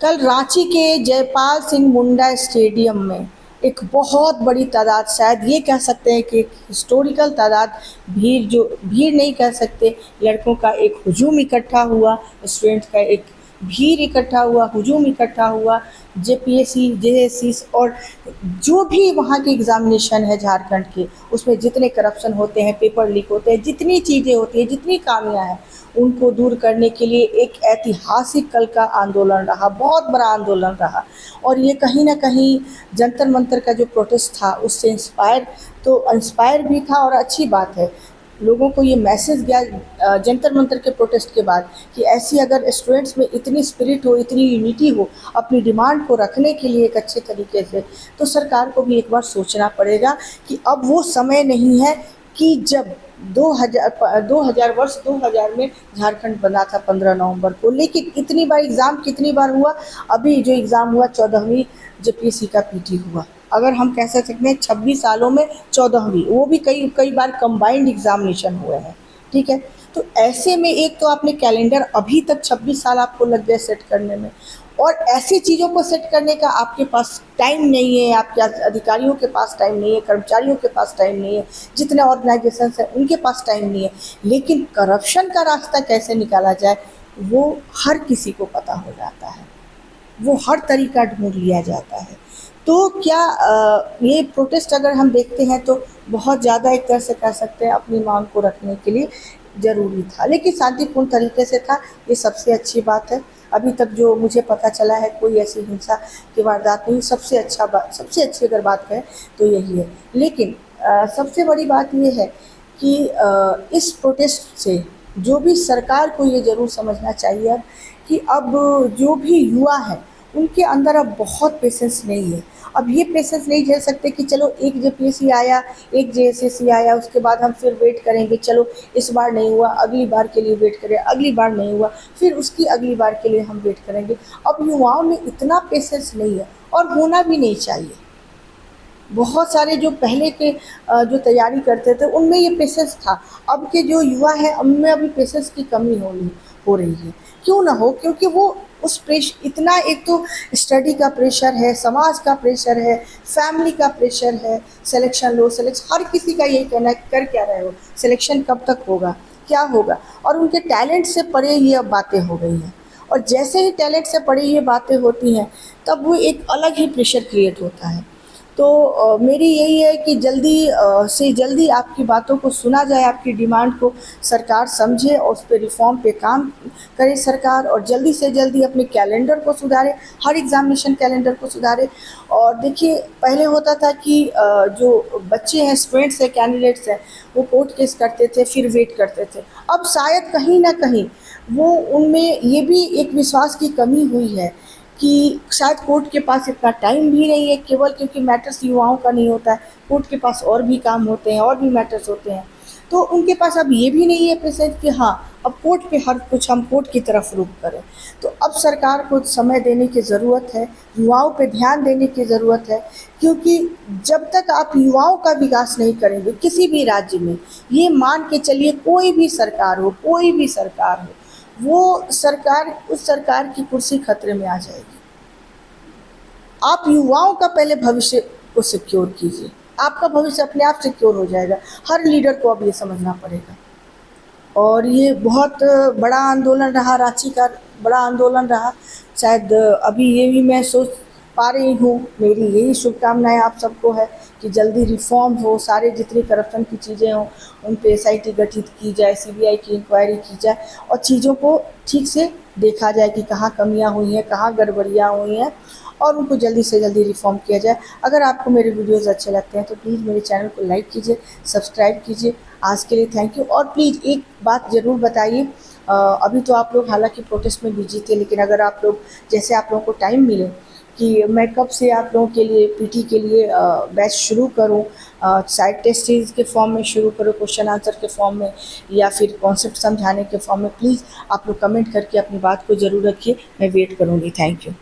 कल रांची के जयपाल सिंह मुंडा स्टेडियम में एक बहुत बड़ी तादाद, शायद ये कह सकते हैं कि एक हिस्टोरिकल तादाद, भीड़ जो भीड़ नहीं कह सकते, लड़कों का एक हुजूम इकट्ठा हुआ, स्टूडेंट्स का एक भीड़ इकट्ठा हुआ, हुजूम इकट्ठा हुआ। जेपीएससी, जेएससी और जो भी वहाँ के एग्ज़ामिनेशन है झारखंड के, उसमें जितने करप्शन होते हैं, पेपर लीक होते हैं, जितनी चीज़ें होती हैं, जितनी खामियां हैं, उनको दूर करने के लिए एक ऐतिहासिक कल का आंदोलन रहा, बहुत बड़ा आंदोलन रहा। और ये कहीं ना कहीं जंतर मंतर का जो प्रोटेस्ट था उससे इंस्पायर भी था। और अच्छी बात है, लोगों को ये मैसेज गया जंतर मंतर के प्रोटेस्ट के बाद कि ऐसी अगर स्टूडेंट्स में इतनी स्पिरिट हो, इतनी यूनिटी हो अपनी डिमांड को रखने के लिए एक अच्छे तरीके से, तो सरकार को भी एक बार सोचना पड़ेगा कि अब वो समय नहीं है कि जब 2000 में झारखंड बना था 15 नवंबर को, लेकिन इतनी बार एग्ज़ाम कितनी बार हुआ। अभी जो एग्ज़ाम हुआ 14वीं जेपीएससी का पीटी हुआ, अगर हम कह सकते हैं 26 सालों में 14वीं, वो भी कई कई बार कंबाइंड एग्जामिनेशन हुए हैं। ठीक है, तो ऐसे में एक तो आपने कैलेंडर अभी तक 26 साल आपको लग गए सेट करने में, और ऐसी चीज़ों को सेट करने का आपके पास टाइम नहीं है, आपके अधिकारियों के पास टाइम नहीं है, कर्मचारियों के पास टाइम नहीं है, जितने ऑर्गेनाइजेशंस हैं उनके पास टाइम नहीं है। लेकिन करप्शन का रास्ता कैसे निकाला जाए वो हर किसी को पता हो जाता है, वो हर तरीका ढूंढ लिया जाता है। तो क्या ये प्रोटेस्ट अगर हम देखते हैं तो बहुत ज़्यादा एक तरह से कह सकते हैं अपनी मांग को रखने के लिए ज़रूरी था, लेकिन शांतिपूर्ण तरीके से था, ये सबसे अच्छी बात है। अभी तक जो मुझे पता चला है कोई ऐसी हिंसा की वारदात नहीं, सबसे अच्छी अगर बात करें तो यही है। लेकिन सबसे बड़ी बात ये है कि इस प्रोटेस्ट से जो भी सरकार को ये ज़रूर समझना चाहिए अब कि अब जो भी युवा हैं उनके अंदर अब बहुत पेशेंस नहीं है। अब ये पेशेंस नहीं झेल सकते कि चलो एक जेपीएससी आया, एक जेएसएससी आया, उसके बाद हम फिर वेट करेंगे, चलो इस बार नहीं हुआ अगली बार के लिए वेट करें, अगली बार नहीं हुआ फिर उसकी अगली बार के लिए हम वेट करेंगे। अब युवाओं में इतना पेशेंस नहीं है और होना भी नहीं चाहिए। बहुत सारे जो पहले के जो तैयारी करते थे उनमें ये पेशेंस था, अब के जो युवा हैं उनमें अभी पेशेंस की कमी हो रही है। क्यों ना हो, क्योंकि वो उस इतना, एक तो स्टडी का प्रेशर है, समाज का प्रेशर है, फैमिली का प्रेशर है, सिलेक्शन लो सिलेक्शन, हर किसी का यही कहना है कर क्या रहे हो, सिलेक्शन कब तक होगा, क्या होगा। और उनके टैलेंट से परे ये अब बातें हो गई हैं, और जैसे ही टैलेंट से परे ये बातें होती हैं तब वो एक अलग ही प्रेशर क्रिएट होता है। तो मेरी यही है कि जल्दी से जल्दी आपकी बातों को सुना जाए, आपकी डिमांड को सरकार समझे और उस पर रिफॉर्म पे काम करे सरकार, और जल्दी से जल्दी अपने कैलेंडर को सुधारे, हर एग्जामिनेशन कैलेंडर को सुधारे। और देखिए पहले होता था कि जो बच्चे हैं, स्टूडेंट्स हैं, कैंडिडेट्स हैं, वो कोर्ट केस करते थे फिर वेट करते थे। अब शायद कहीं ना कहीं वो उनमें ये भी एक विश्वास की कमी हुई है कि शायद कोर्ट के पास इतना टाइम भी नहीं है, केवल क्योंकि मैटर्स युवाओं का नहीं होता है, कोर्ट के पास और भी काम होते हैं, और भी मैटर्स होते हैं, तो उनके पास अब ये भी नहीं है पेशेंस कि हाँ अब कोर्ट पे हर कुछ हम कोर्ट की तरफ रुख करें। तो अब सरकार को समय देने की ज़रूरत है, युवाओं पे ध्यान देने की ज़रूरत है, क्योंकि जब तक आप युवाओं का विकास नहीं करेंगे किसी भी राज्य में, ये मान के चलिए कोई भी सरकार हो, कोई भी सरकार हो, वो सरकार, उस सरकार की कुर्सी खतरे में आ जाएगी। आप युवाओं का पहले भविष्य को सिक्योर कीजिए, आपका भविष्य अपने आप सिक्योर हो जाएगा। हर लीडर को अब ये समझना पड़ेगा। और ये बहुत बड़ा आंदोलन रहा, रांची का बड़ा आंदोलन रहा। शायद अभी ये भी मैं सोच पा रही हूँ, मेरी यही शुभकामनाएं आप सबको है कि जल्दी रिफॉर्म हो, सारे जितनी करप्शन की चीज़ें हों उन पे एसआईटी गठित की जाए, सीबीआई की इंक्वायरी की जाए, और चीज़ों को ठीक से देखा जाए कि कहाँ कमियां हुई हैं, कहाँ गड़बड़ियाँ हुई हैं, और उनको जल्दी से जल्दी रिफॉर्म किया जाए। अगर आपको मेरे वीडियोज़ अच्छे लगते हैं तो प्लीज़ मेरे चैनल को लाइक कीजिए, सब्सक्राइब कीजिए। आज के लिए थैंक यू। और प्लीज़ एक बात ज़रूर बताइए, अभी तो आप लोग हालांकि प्रोटेस्ट में बिजी थे, लेकिन अगर आप लोग, जैसे आप लोगों को टाइम मिले कि मैं कब से आप लोगों के लिए पीटी के लिए बैच शुरू करूं, साइड टेस्ट सीरीज़ के फॉर्म में शुरू करूं, क्वेश्चन आंसर के फॉर्म में, या फिर कॉन्सेप्ट समझाने के फॉर्म में, प्लीज़ आप लोग कमेंट करके अपनी बात को ज़रूर रखिए, मैं वेट करूँगी। Thank you.